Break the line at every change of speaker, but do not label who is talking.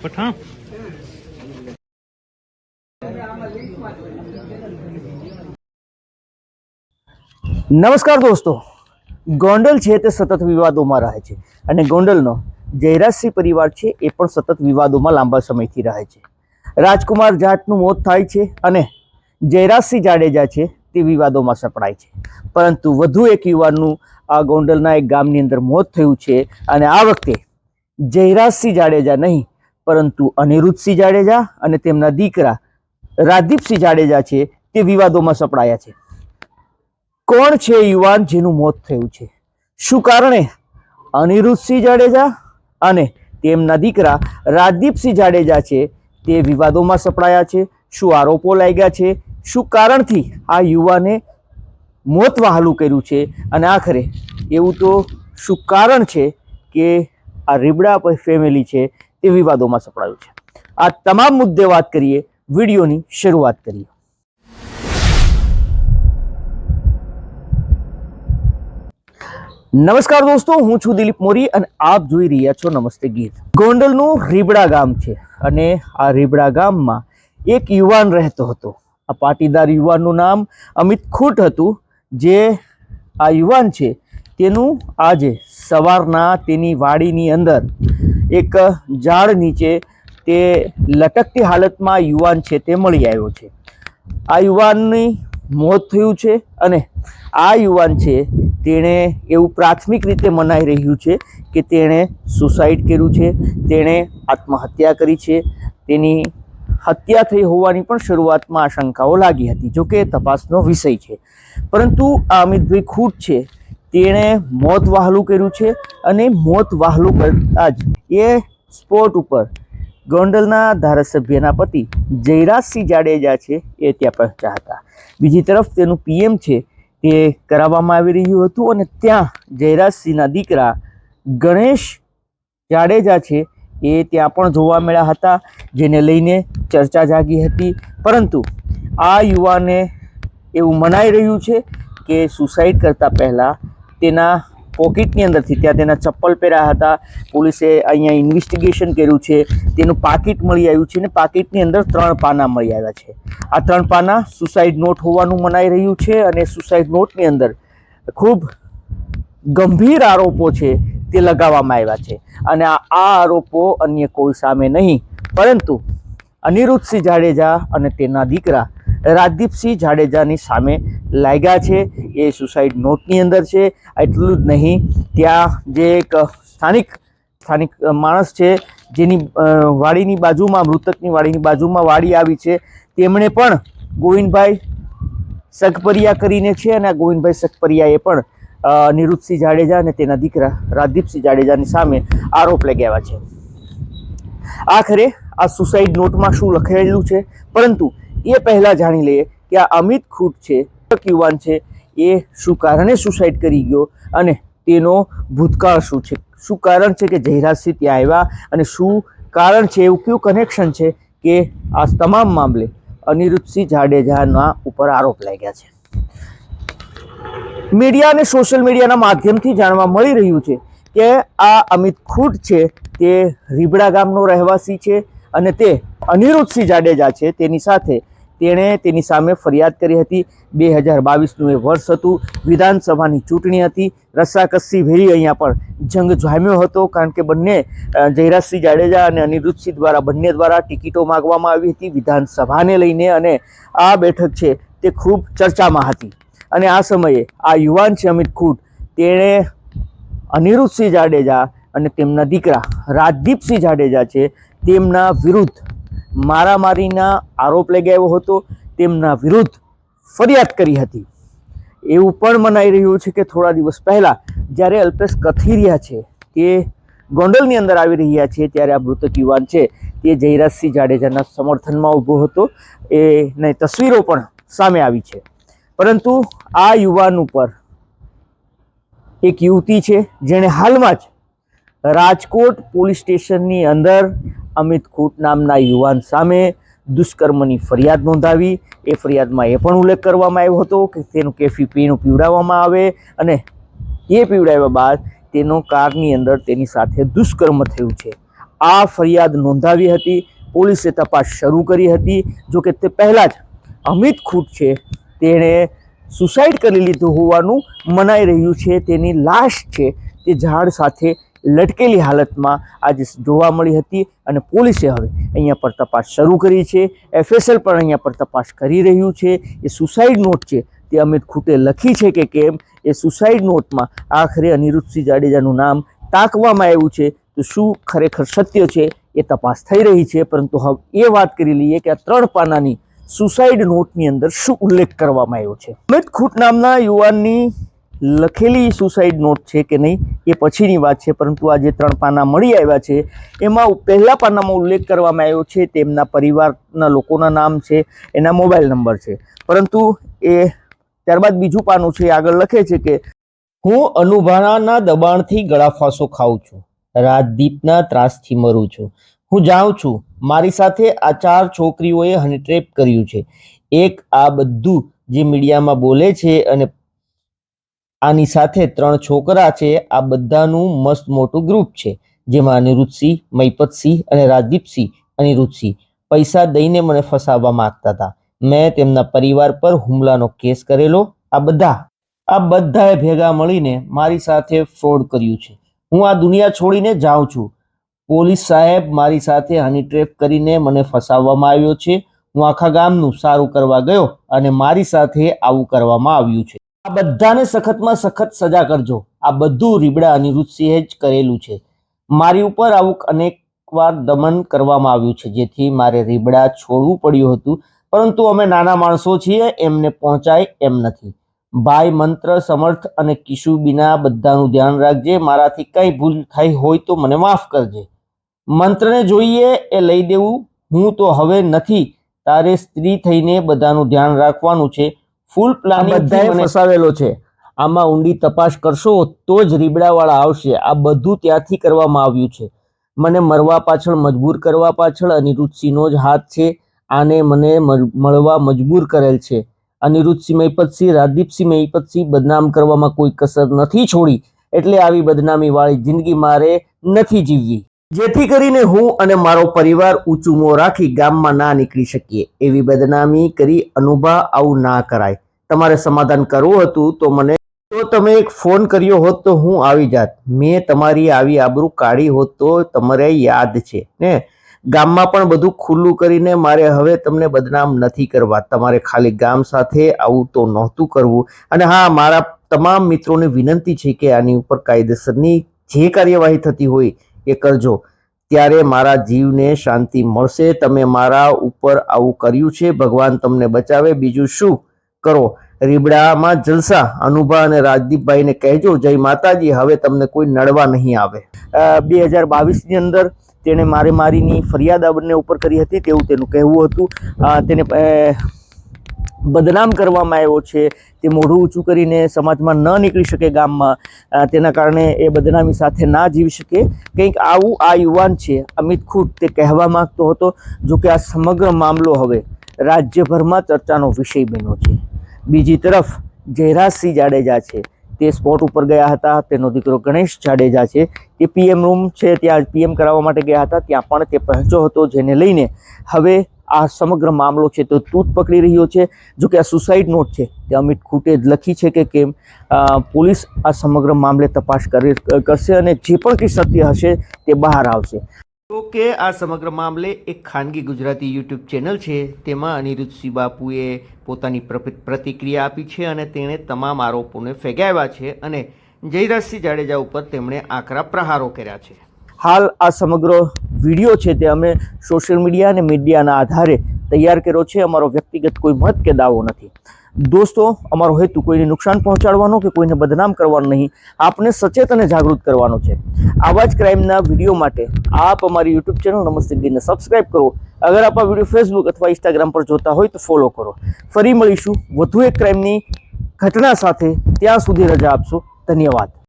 पठा
નમસ્કાર દોસ્તો, ગોંડલ છે તે સતત વિવાદોમાં રહે છે અને ગોંડલનો જયરાજસિંહ પરિવાર છે એ પણ સતત વિવાદોમાં લાંબા સમયથી રહે છે. રાજકુમાર જાટનું મોત થાય છે અને જયરાજસિંહ જાડેજા છે તે વિવાદોમાં સપડાય છે. પરંતુ વધુ એક યુવાનનું આ ગોંડલના એક ગામની અંદર મોત થયું છે અને આ વખતે જયરાજસિંહ જાડેજા નહીં પરંતુ અનિરુદ્ધસિંહ જાડેજા અને તેમના દીકરા રાજદીપસિંહ જાડેજા છે તે વિવાદોમાં સપડાયા છે. કોણ છે યુવાન જેનું મોત થયું છે? શું કારણે અનિરુદ્ધસિંહ જાડેજા અને તેમના દીકરા રાજદીપસિંહ જાડેજા છે તે વિવાદોમાં સપડાયા છે? શું આરોપો લાગ્યા છે? શું કારણથી આ યુવાને મોત વહાલું કર્યું છે? અને આખરે એવું તો શું કારણ છે કે આ રીબડા ફેમિલી છે તે વિવાદોમાં સપડાયું છે? આ તમામ મુદ્દે વાત કરીએ, વિડીયોની શરૂઆત કરીએ. નમસ્કાર દોસ્તો, હું છું દિલીપ મોરી અને આપ જોઈ રહ્યા છો નમસ્તે ગીત. ગોંડલનું રીબડા ગામ છે અને આ રીબડા ગામમાં એક યુવાન રહેતો હતો. આ પાટીદાર યુવાનનું નામ અમિત ખૂટ હતું. જે આ યુવાન છે તેનું આજે સવારના તેની વાડીની અંદર એક ઝાડ નીચે તે લટકતી હાલતમાં યુવાન છે તે મળી આવ્યો છે. આ યુવાનની મોત થયું છે અને આ યુવાન છે તેણે એવું પ્રાથમિક રીતે મનાઈ રહ્યું છે કે તેણે સુસાઇડ કર્યું છે, તેણે આત્મહત્યા કરી છે. તેની હત્યા થઈ હોવાની પણ શરૂઆતમાં આશંકાઓ લાગી હતી, જોકે તપાસનો વિષય છે. પરંતુ આ અમિતભાઈ ખૂટ છે તેણે મોત વહાલું કર્યું છે અને મોત વહાલું કરતા જ એ સ્પોટ ઉપર ગોંડલના ધારાસભ્યના પતિ જયરાજસિંહ જાડેજા છે એ ત્યાં પહોંચ્યા હતા. બીજી તરફ તેનું પીએમ છે તે કરાવવામાં આવી રહ્યું હતું અને ત્યાં જયરાજસિંહના દીકરા ગણેશ જાડેજા છે એ ત્યાં પણ જોવા મળ્યા હતા, જેને લઈને ચર્ચા જાગી હતી. પરંતુ આ યુવાને એવું મનાઈ રહ્યું છે કે સુસાઇડ કરતાં પહેલાં તેના પોકેટની અંદરથી, ત્યાં તેના ચપ્પલ પહેર્યા હતા, પોલીસે અહીંયા ઇન્વેસ્ટિગેશન કર્યું છે, તેનું પાકીટ મળી આવ્યું છે અને પાકીટની અંદર 3 પાના મળી આવ્યા છે. આ 3 પાના સુસાઇડ નોટ હોવાનું મનાઈ રહ્યું છે અને સુસાઇડ નોટની અંદર ખૂબ ગંભીર આરોપો છે તે લગાવવામાં આવ્યા છે. અને આ આરોપો અન્ય કોઈ સામે નહીં પરંતુ અનિરુદ્ધસિંહ જાડેજા અને તેના દીકરા રાજદીપસિંહ જાડેજાની સામે લાગ્યા છે. એ સુસાઇડ નોટની અંદર છે. એટલું જ નહીં, ત્યાં જે એક સ્થાનિક માણસ છે જેની વાડીની બાજુમાં, મૃતકની વાડીની બાજુમાં વાડી આવી છે, તેમણે પણ ગોવિંદભાઈ સગપરિયા કરીને છે અને આ ગોવિંદભાઈ સગપરિયાએ પણ અનિરુદ્ધસિંહ જાડેજા અને તેના દીકરા રાજદીપસિંહ જાડેજાની સામે આરોપ લગાવ્યા છે. આખરે આ સુસાઇડ નોટમાં શું લખેલું છે? પરંતુ એ પહેલાં જાણી લઈએ કે આ અમિત ખૂટ છે, યુવાન છે, એ શું કારણે સુસાઇડ કરી ગયો અને તેનો ભૂતકાળ શું છે? શું કારણ છે કે જયરાજસિંહ ત્યાં આવ્યા અને શું કારણ છે, એવું કયું કનેક્શન છે કે આ તમામ મામલે અનિરુદ્ધસિંહ જાડેજાના ઉપર આરોપ લાગ્યા છે? મીડિયા અને સોશિયલ મીડિયાના માધ્યમથી જાણવા મળી રહ્યું છે કે આ અમિત ખૂટ છે તે રીબડા ગામનો રહેવાસી છે અને તે અનિરુદ્ધસિંહ જાડેજા છે તેની સાથે તેણે તેની સામે ફરિયાદ કરી હતી. 2022નું એ વર્ષ હતું, વિધાનસભાની ચૂંટણી હતી, રસ્સાકસ્સી ભેરી અહીંયા પણ જંગ જામ્યો હતો, કારણ કે બંને જયરાજસિંહ જાડેજા અને અનિરુદ્ધસિંહ બંને દ્વારા ટિકિટો માગવામાં આવી હતી વિધાનસભાને લઈને અને આ બેઠક છે તે ખૂબ ચર્ચામાં હતી. અને આ સમયે આ યુવાન છે અમિત ખૂટ, તેણે અનિરુદ્ધસિંહ જાડેજા અને તેમના દીકરા રાજદીપસિંહ જાડેજા છે તેમના વિરુદ્ધ મારામારીના આરોપ લગાવ્યો હતો, તેમના વિરુદ્ધ ફરિયાદ કરી હતી. એવું પણ મનાઈ રહ્યું છે કે થોડા દિવસ પહેલાં જ્યારે અલ્પેશ કથિરિયા છે તે ગોંડલની અંદર આવી રહ્યા છે ત્યારે આ મૃતક યુવાન છે તે જયરાજસિંહ જાડેજાના સમર્થનમાં ઊભો હતો. એની તસવીરો પણ સામે આવી છે. પરંતુ આ યુવાન ઉપર એક યુવતી છે જેણે હાલમાં જ રાજકોટ પોલીસ સ્ટેશનની અંદર અમિત ખૂટ નામના યુવાન સામે દુષ્કર્મની ફરિયાદ નોંધાવી. એ ફરિયાદમાં એ પણ ઉલ્લેખ કરવામાં આવ્યો હતો કે તેનું કેફી પીણું પીવડાવવામાં આવે અને એ પીવડાવ્યા બાદ તેનો કારની અંદર તેની સાથે દુષ્કર્મ થયું છે. આ ફરિયાદ નોંધાવી હતી. પોલીસે તપાસ શરૂ કરી હતી. જો કે તે પહેલાં જ અમિત ખૂટ છે તેણે સુસાઇડ કરી લીધું હોવાનું મનાઈ રહ્યું છે. તેની લાશ છે તે ઝાડ સાથે લટકેલી હાલતમાં આજે જોવા મળી હતી અને પોલીસે હવે અહીંયા પર તપાસ શરૂ કરી છે. FSL પણ અહીંયા પર તપાસ કરી રહ્યું છે. એ સુસાઇડ નોટ છે તે અમિત ખૂટે લખી છે કે કેમ, એ સુસાઇડ નોટમાં આખરે અનિરુદ્ધસિંહ જાડેજાનું નામ ટાંકવામાં આવ્યું છે. તો શું ખરેખર સત્ય છે એ તપાસ થઈ રહી છે. પરંતુ હવે એ વાત કરી લઈએ કે આ 3 પાનાની સુસાઇડ નોટની અંદર શું ઉલ્લેખ કરવામાં આવ્યો છે. અમિત ખૂટ નામના યુવાનની લખેલી સુસાઇડ નોટ છે કે નહીં એ પછીની વાત છે. પરંતુ આ જે 3 પાના મળી આવ્યા છે એમાં પહેલા પાનામાં ઉલ્લેખ કરવામાં આવ્યો છે તેમના પરિવારના લોકોના નામ છે, એના મોબાઈલ નંબર છે. પરંતુ એ ત્યારબાદ બીજું પાનું છે, આગળ લખે છે કે હું અનુભાના દબાણથી ગળાફાંસો ખાઉં છું, રાજદીપના ત્રાસથી મરું છું, હું જાઉં છું, મારી સાથે આ 4 છોકરીઓએ હની ટ્રેપ કર્યું છે. એક આ બધું જે મીડિયામાં બોલે છે અને આની સાથે 3 છોકરા છે. આ બધાનું મસ્ત મોટું ગ્રુપ છે જેમાં અનિરુદ્ધસિંહ, મહિપતસિંહ અને રાજદીપસિંહ. અનિરુદ્ધસિંહ પૈસા દઈને મને ફસાવવા માંગતા હતા. મેં તેમના પરિવાર પર હુમલાનો કેસ કરેલો. આ બધાએ ભેગા મળીને મારી સાથે ફ્રોડ કર્યું છે. હું આ દુનિયા છોડીને જાઉં છું. પોલીસ સાહેબ, મારી સાથે હની ટ્રેપ કરીને મને ફસાવવામાં આવ્યો છે. હું આખા ગામનું સારું કરવા ગયો અને મારી સાથે આવું કરવામાં આવ્યું છે. આ બધાને સખતમાં સખત સજા કરજો. આ બધું રીબડા અનિરુદ્ધસિંહે જ કરેલું છે. મારી ઉપર આવું અનેકવાર દમન કરવામાં આવ્યું છે જેથી મારે રીબડા છોડવું પડ્યું હતું. પરંતુ અમે નાના માણસો છીએ, એમને પહોંચાય એમ નથી. ભાઈ મંત્ર, સમર્થ અને કિશુબીના બધાનું ધ્યાન રાખજે. મારાથી કંઈ ભૂલ થઈ હોય તો મને માફ કરજે. મંત્રને જોઈએ એ લઈ દેવું. હું તો હવે નથી. તારે સ્ત્રી થઈને બધાનું ધ્યાન રાખવાનું છે. ફૂલ પ્લાનિંગ બધાએ ફસાવેલો છે. આમાં ઊંડી તપાસ કરશો તો જ રીબડાવાળા આવશે. આ બધું ત્યાંથી કરવામાં આવ્યું છે. મને મરવા પાછળ, મજબૂર કરવા પાછળ અનિરુદ્ધસિંહનો જ હાથ છે. આને મને મળવા મજબૂર કરેલ છે. અનિરુદ્ધસિંહ મહિપતસિંહ, રાજદીપસિંહ મહિપતસિંહ બદનામ કરવામાં કોઈ કસર નથી છોડી. એટલે આવી બદનામી વાળી જિંદગી મારે નથી જીવવી, જેથી કરીને હું અને મારો પરિવાર ઊંચું મોં રાખી ગામમાં ના નીકળી શકીએ. એવી બદનામી કરી અનુભા આવું ના કરાય. તમારે સમાધાન કરવું હતું તો તમે એક ફોન કર્યો હોત તો હું આવી જાત. મેં તમારી આવી આબરૂ કાઢી હોત તો તમારે યાદ છે ને. ગામમાં પણ બધું ખુલ્લું કરીને મારે હવે તમને બદનામ નથી કરવા. તમારે ખાલી ગામ સાથે આવું તો નહોતું કરવું. અને હા, મારા તમામ મિત્રોને વિનંતી છે કે આની ઉપર કાયદેસરની જે કાર્યવાહી થતી હોય એ કરજો. ત્યારે મારા જીવને શાંતિ મળશે. તમે મારા ઉપર આવું કર્યું છે, ભગવાન તમને બચાવે. બીજું શું કરો. રીબડામાં જલસા. અનુભા અને રાજદીપભાઈને કહેજો જય માતાજી, હવે તમને કોઈ નડવા નહીં આવે. 2022ની અંદર તેણે મારીની ફરિયાદ આ બંને ઉપર કરી હતી તેવું તેનું કહેવું હતું. તેને બદનામ કરવામાં આવ્યો છે. તે મોઢું ઊંચું કરીને સમાજમાં ન નીકળી શકે ગામમાં. તેના કારણે એ બદનામી સાથે ના જીવી શકે. કંઈક આવું આ યુવાન છે અમિત ખૂટ તે કહેવા માંગતો હતો. જો કે આ સમગ્ર મામલો હવે રાજ્યભરમાં ચર્ચાનો વિષય બન્યો છે. બીજી તરફ જયરાજસિંહ જાડેજા છે તે સ્પોટ ઉપર ગયા હતા. તેનો દીકરો ગણેશ જાડેજા છે તે PM રૂમ છે ત્યાં PM કરાવવા માટે ગયા હતા. ત્યાં પણ તે પહોંચ્યો હતો, જેને લઈને હવે આ સમગ્ર મામલો છે તો તૂટ પકડી રહ્યો છે. જો કે આ સુસાઇડ નોટ છે તે અમિત ખૂટે જ લખી છે કે કેમ, પોલીસ આ સમગ્ર મામલે તપાસ કરશે અને જે પણ કંઈ સત્ય હશે તે બહાર આવશે. તો કે આ સમગ્ર મામલે એક ખાનગી ગુજરાતી YouTube ચેનલ છે તેમાં અનિરુદ્ધસિંહ બાપુએ પોતાની પ્રતિક્રિયા આપી છે અને તેણે તમામ આરોપોને ફેંકાવ્યા છે અને જયરાજસિંહ જાડેજા ઉપર તેમણે આકરા પ્રહારો કર્યા છે. હાલ આ સમગ્ર વિડીયો છે તે અમે સોશિયલ મીડિયા અને મીડિયાના આધારે તૈયાર કર્યો છે. અમારો વ્યક્તિગત કોઈ મત કે દાવો નથી. દોસ્તો, અમારો હેતુ કોઈને નુકસાન પહોંચાડવાનો કે કોઈને બદનામ કરવાનો નહીં, આપને સચેત અને જાગૃત કરવાનો છે. આવા જ ક્રાઇમના વિડીયો માટે આપ અમારી YouTube ચેનલ નમસ્તે ગીરને સબસ્ક્રાઇબ કરો. અગર આપ આ વિડીયો ફેસબુક અથવા ઇન્સ્ટાગ્રામ પર જોતા હોય તો ફોલો કરો. ફરી મળીશું વધુ એક ક્રાઇમની ઘટના સાથે. ત્યાં સુધી રજા આપશો. ધન્યવાદ.